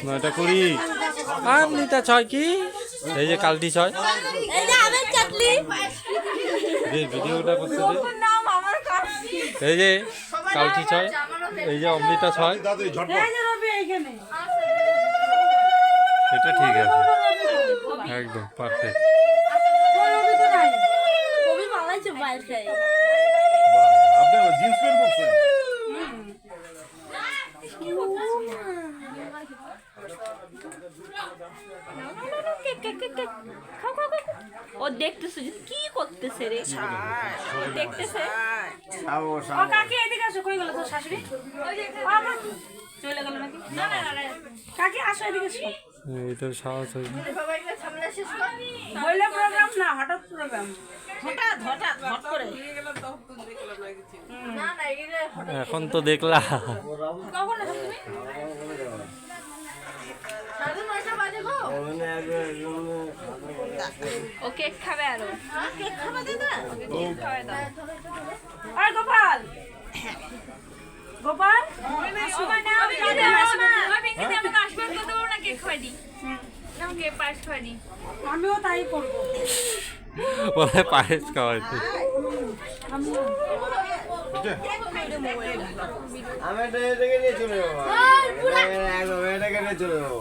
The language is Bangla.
নয়টা কুড়ি আমনিটা ছয় কি এই যে কালটি ছয় ভিডিওটা করতে এই যে কালটি ছয় এই যে অমৃতা ছয় এটা ঠিক আছে একদম পারফেক্ট আপনি জিন্স প্যান্ট পরছেন ও দেখতেছে কি করতেছে রে দেখতেছে ও কাকি এদিকে আসো কই গেল তোর শাশুড়ি চলে গেল নাকি না না না কাকি আসো এদিকে আসো এই তো সাহস হই বইলে প্রোগ্রাম না হঠাৎ প্রোগ্রাম হঠাৎ হট করে না না এখন তো দেখলা কখন আসো তুমি ও কেক খাবে আরো কেক খাবে দাদা কেক খাবে দাও আর গোপাল গোপাল ও মা না আমি যাবে না আমি কিন্তু আমাকে আশীর্বাদ করতে পারবো না কেক খাওয়াই দি আমাকে পায়েস খাওয়াই দি আমিও তাই করব বলে পায়েস খাওয়াইতে আমি এটা নিয়ে চলে যাবো একদম এটাকে নিয়ে চলে যাবো